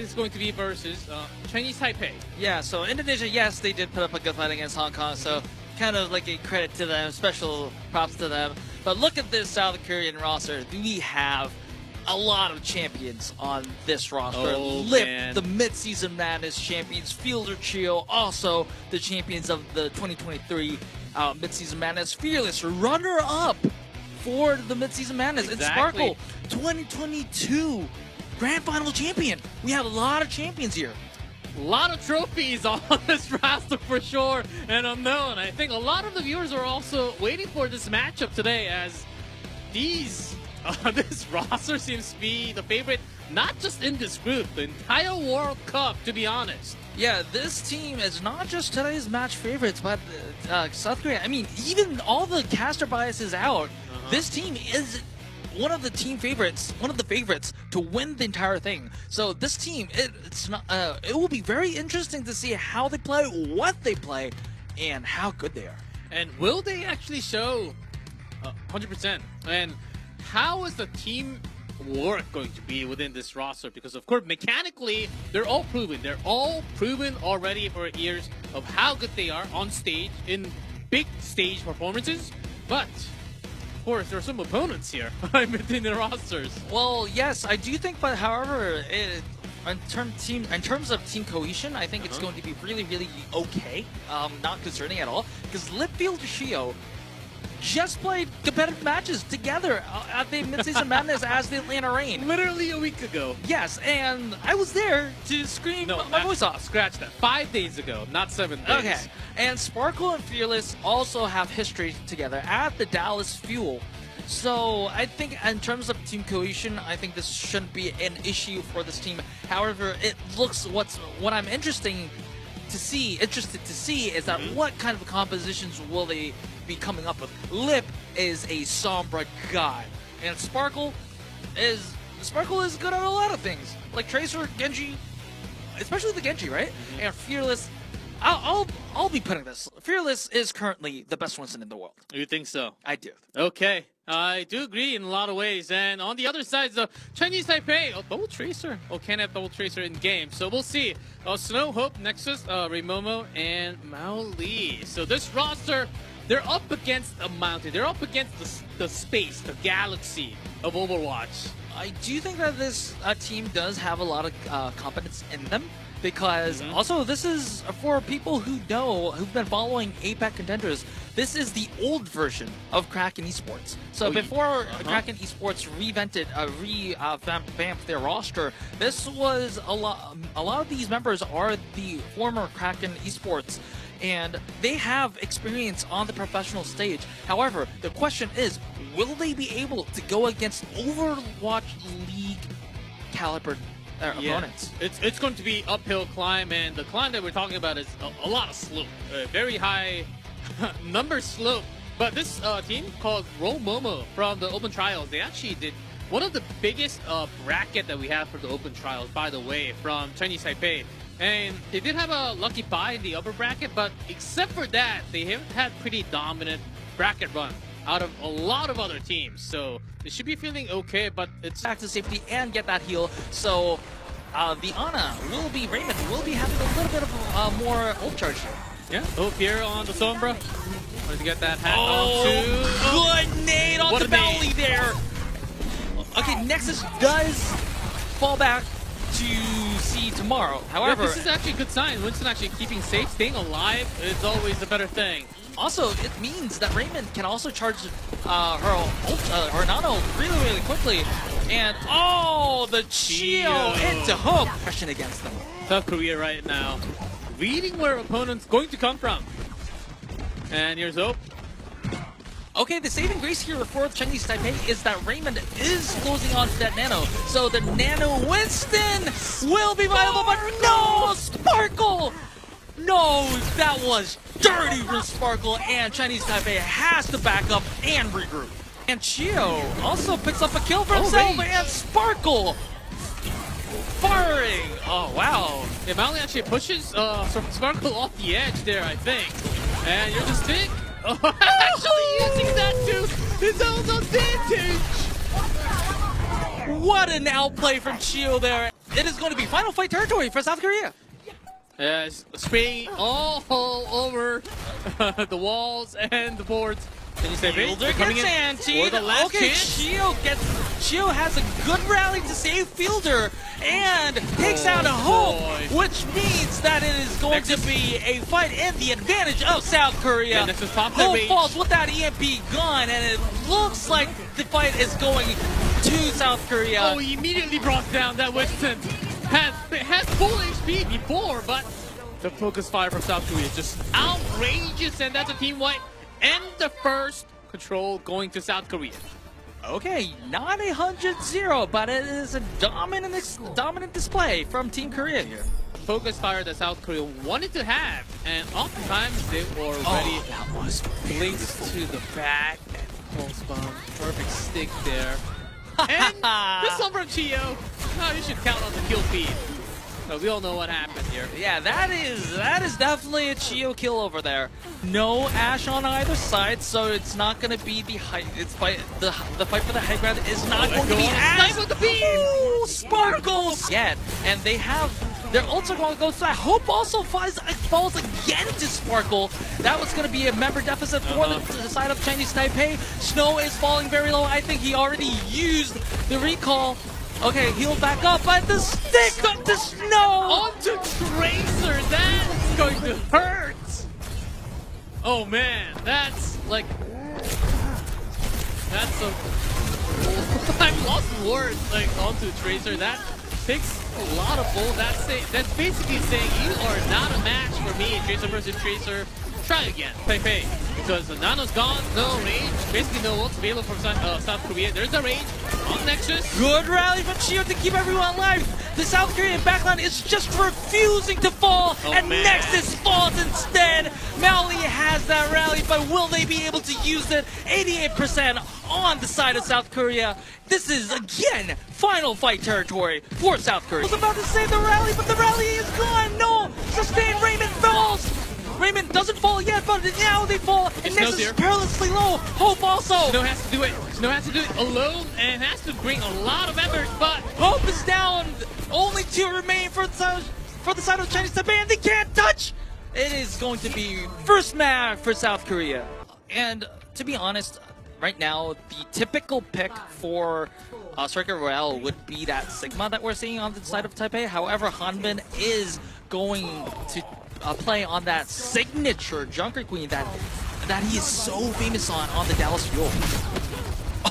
is going to be versus Chinese Taipei. Yeah, so Indonesia, yes, they did put up a good fight against Hong Kong, so kind of like a credit to them, special props to them. But look at this South Korean roster. We have a lot of champions on this roster. Oh, Lip, man. the mid-season madness champions, Fielder ChiYo, also the champions of the 2023 mid-season madness, Fearless, runner-up for the mid-season madness. Exactly. And Sparkle, 2022 grand final champion. We have a lot of champions here. A lot of trophies on this roster for sure, and unknown. I think a lot of the viewers are also waiting for this matchup today, as this roster seems to be the favorite, not just in this group, the entire World Cup, to be honest. Yeah, this team is not just today's match favorites, but South Korea. I mean, even all the caster biases out, this team is one of the favorites to win the entire thing. So this team, it will be very interesting to see how they play, what they play, and how good they are. And will they actually show 100%? And how is the team work going to be within this roster? Because of course, mechanically, they're all proven. They're all proven already for years of how good they are on stage in big stage performances. But of course, there are some opponents here within the rosters. Well, yes, I do think, but however, in terms of team cohesion, I think it's going to be really, really okay. Not concerning at all, because Lipfield ChiYo just played competitive matches together at the Mid-Season Madness as the Atlanta Reign. Literally a week ago. Yes, and I was there to scream my voice off. Scratch that. 5 days ago, not 7 days. Okay, and Sparkle and Fearless also have history together at the Dallas Fuel. So I think in terms of team cohesion, I think this shouldn't be an issue for this team. However, it looks what I'm interested to see is that what kind of compositions will they be coming up with. Lip is a Sombra god, and Sparkle is good at a lot of things, like Tracer, Genji, especially the Genji, right? And Fearless, I'll be putting this. Fearless is currently the best Winston in the world. You think so? I do. Okay. I do agree in a lot of ways. And on the other side, the Chinese Taipei, double Tracer. Can have double Tracer in game. So we'll see. Snow, Hope, NeXus, RAYMOMO, and MaoLi. So this roster, they're up against a mountain. They're up against the space, the galaxy of Overwatch. I do think that this team does have a lot of competence in them. Because also, this is for people who who've been following APAC contenders, this is the old version of Kraken Esports. So before Kraken Esports revamped their roster, this was a lot of these members are the former Kraken Esports, and they have experience on the professional stage. However, the question is, will they be able to go against Overwatch League caliber opponents? It's going to be uphill climb, and the climb that we're talking about is a lot of slope, very high number slope. But this team called RAYMOMO from the Open Trials, they actually did one of the biggest bracket that we have for the Open Trials, by the way, from Chinese Taipei. And they did have a lucky bye in the upper bracket, but except for that, they have had pretty dominant bracket run out of a lot of other teams. So they should be feeling okay, but it's back to safety and get that heal. So the Ana Raymond will be having a little bit of more ult charge here. Yeah, Hope here on the Sombra. Wanted to get that hat good nade on the MaoLi there. Okay, NeXus does fall back to see tomorrow. However, this is actually a good sign. Winston actually keeping safe, staying alive is always a better thing. Also, it means that Raymond can also charge her nano really, really quickly. And, the ChiYo into Hope. Question against them. South Korea right now, reading where opponent's going to come from. And here's Hope. Okay, the saving grace here for Chinese Taipei is that Raymond is closing on to that nano. So the nano Winston will be viable, but no! Sparkle! No, that was dirty for Sparkle, and Chinese Taipei has to back up and regroup. And ChiYo also picks up a kill for himself, and Sparkle firing. Oh, wow. Yeah, MaoLi actually pushes Sparkle off the edge there, I think. And here's the stick. Actually using that to his own advantage. What an outplay from ChiYo there. it is going to be final fight territory for South Korea. Spraying all over the walls and the boards. Can you say Fielder gets anti. Okay, ChiYo has a good rally to save Fielder and takes out a Hope, which means that it is going to be a fight in the advantage of South Korea. Hope falls with that EMP gun, and it looks like the fight is going to South Korea. Oh, he immediately brought down that Winston. Has full HP before, but the focus fire from South Korea is just outrageous, and that's a team wipe. And the first control going to South Korea. Okay, not 100-0, but it is a dominant display from Team Korea here. Focus fire that South Korea wanted to have, and oftentimes they were already that was blinks to the back and pulse bomb. Perfect stick there. And this one from ChiYo. Oh, you should count on the kill feed. So we all know what happened here. Yeah, that is definitely a ChiYo kill over there. No Ash on either side, so it's not going to be the high. The fight for the high ground is not going to be as with the beam. Ooh, sparkles yet, and they have their ults going to go. So I hope also falls again to Sparkle. That was going to be a member deficit for the side of Chinese Taipei. Snow is falling very low. I think he already used the recall. Okay, he'll back up, but the stick of the Snow onto Tracer. That's going to hurt. Oh man, that's like I've lost words. Like onto Tracer, that takes a lot of bull. That's basically saying you are not a match for me. Tracer versus Tracer. Try again, Taipei, because the Nano's gone, no range, basically no ults available from South Korea. There's the range on NeXus. Good rally from ChiYo to keep everyone alive. The South Korean backline is just refusing to fall, and man. NeXus falls instead. MaoLi has that rally, but will they be able to use it? 88% on the side of South Korea. This is, again, final fight territory for South Korea. I was about to save the rally, but the rally is gone. No, sustained. Raymond falls. Raymond doesn't fall yet, but now they fall, and NeXus is perilously low. Hope also. Snow has to do it. Snow has to do it alone, and has to bring a lot of effort, but Hope is down. Only 2 remain for the side of Chinese Taipei, and they can't touch. It is going to be first match for South Korea. And to be honest, right now, the typical pick for Circuit Royale would be that Sigma that we're seeing on the side of Taipei. However, Hanbin is going to play on that signature Junker Queen that he is so famous on the Dallas Fuel.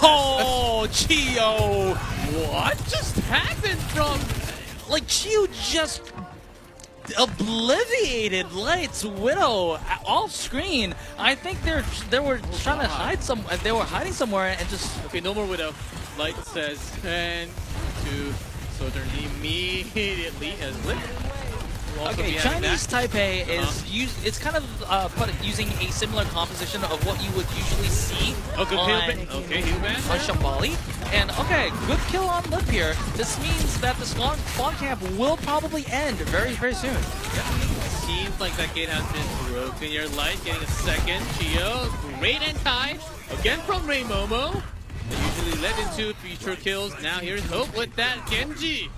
Oh, ChiYo! What just happened from... Like, ChiYo just obliterated Light's Widow off screen. I think they were trying to hide they were hiding somewhere and just... Okay, no more Widow. Light says, and to Sojourn immediately has lit. Okay, Chinese Taipei is it's kind of using a similar composition of what you would usually see on Shambali. And okay, good kill on Lip here. This means that the spawn camp will probably end very, very soon. Seems like that gate has been broken. Your Light getting a second. ChiYo, great anti. Again from RAYMOMO. They usually led into future kills. Now here's Hope with that Genji.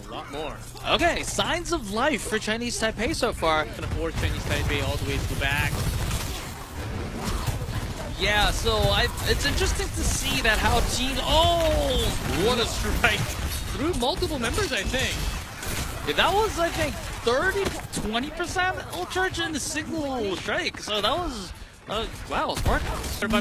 A lot more. Okay, signs of life for Chinese Taipei so far. Gonna force Chinese Taipei all the way to the back. Yeah, so it's interesting to see that how team. Oh, what a strike through multiple members, I think. Yeah, that was, I think, 30-20% ult charge in the single strike. So that was. Wow, Sparkle.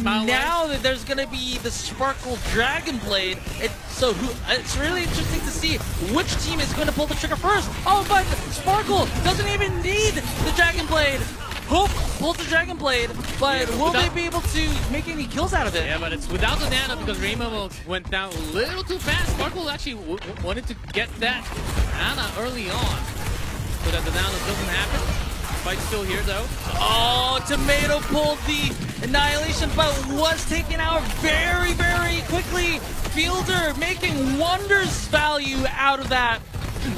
Now that there's gonna be the Sparkle Dragon Blade, it's really interesting to see which team is gonna pull the trigger first. Oh, but Sparkle doesn't even need the Dragon Blade. Hope pulls the Dragon Blade, but will they be able to make any kills out of it? Yeah, but it's without the Nano because RAYMOMO went down a little too fast. Sparkle actually wanted to get that Nano early on so that the Nano doesn't happen. Fight's still here though. Oh, Tomato pulled the Annihilation, but was taken out very, very quickly. Fielder making wonders value out of that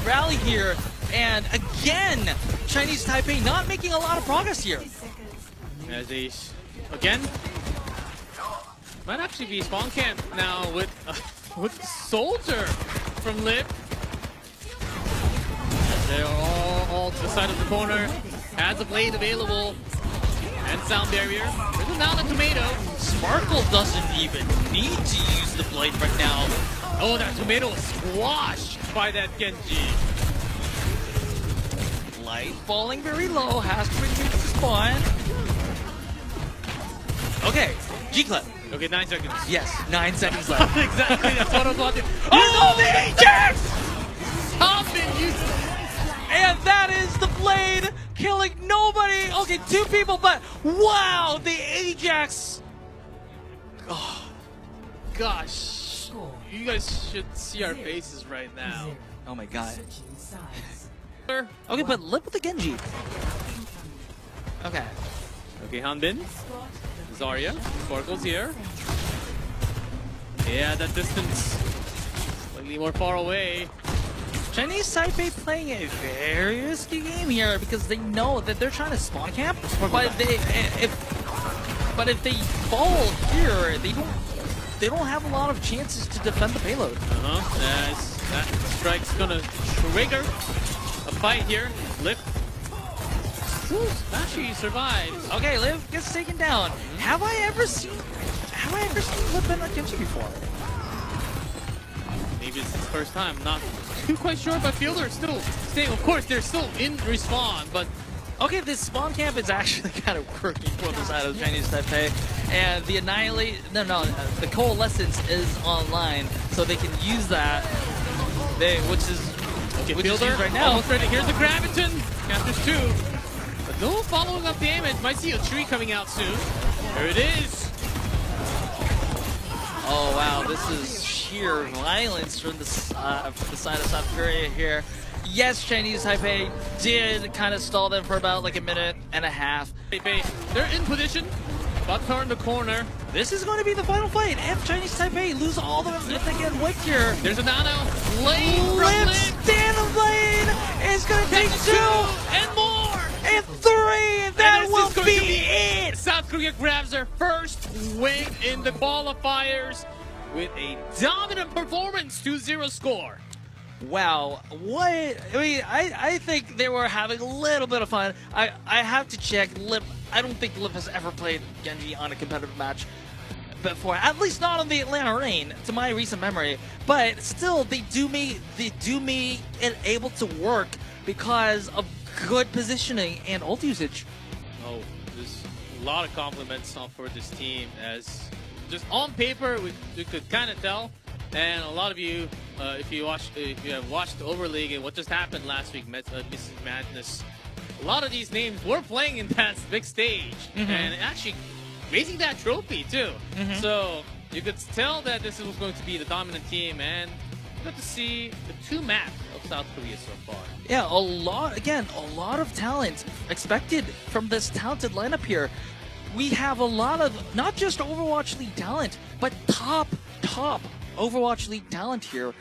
rally here. And again, Chinese Taipei not making a lot of progress here. As they, again, might actually be spawn camp now with Soldier from Lip. They're all to the side of the corner. Has a blade available. And sound barrier. There's now the tomato. Sparkle doesn't even need to use the blade right now. Oh, that tomato was squashed by that Genji. Light falling very low. Has to reach the spawn. Okay, G-Clip. Okay, 9 seconds. Yes, 9 seconds left. Exactly, that's what I was watching. Oh, the Ajax! Hanbin used it. And that is the blade killing nobody. Okay, 2 people, but wow, the Ajax. Oh, gosh. You guys should see our faces right now. Oh my god. Okay, but live with the Genji. Okay. Okay, Hanbin. Zarya. Sparkle's here. Yeah, that distance. Slightly more far away. Chinese Taipei playing a very risky game here because they know that they're trying to spawn camp, but if they fall here, they don't have a lot of chances to defend the payload. That strike's gonna trigger a fight here. Lift. Actually survives. Okay, Liv gets taken down. Have I ever seen Liv been on Genji before? Maybe it's his first time. Not too quite sure, but Fielder is still staying. Of course, they're still in respawn, but okay, this spawn camp is actually kind of working for the side of Chinese Taipei, and the the Coalescence is online, so they can use that. Which is Fielder used right now. Almost ready. Here's the Graviton. Captures 2. But no following up damage. Might see a tree coming out soon. There it is. Oh wow, this is sheer violence from the side of South Korea here. Yes, Chinese Taipei did kind of stall them for about like a minute and a half. They're in position. About to turn the corner. This is going to be the final fight. If Chinese Taipei lose all of them, if they get wicked here. There's a nano. Blade from Liv Liv. Stand Blade is going to take 2 and more. and 3. That will be it. South Korea grabs their first win in the qualifiers with a dominant performance, 2-0 score. Wow, what? I mean, I think they were having a little bit of fun. I have to check. I don't think Liv has ever played Genji on a competitive match before, at least not on the Atlanta Reign, to my recent memory. But still, they do me it able to work because of good positioning and ult usage. Oh, there's a lot of compliments for this team, as just on paper we could kind of tell. And a lot of you, if you have watched the Overleague and what just happened last week, Mrs. Madness, a lot of these names were playing in that big stage and actually raising that trophy too. So you could tell that this was going to be the dominant team, and you got to see the 2 maps of South Korea so far. Yeah, a lot of talent expected from this talented lineup here. We have a lot of not just Overwatch League talent, but top Overwatch League talent here.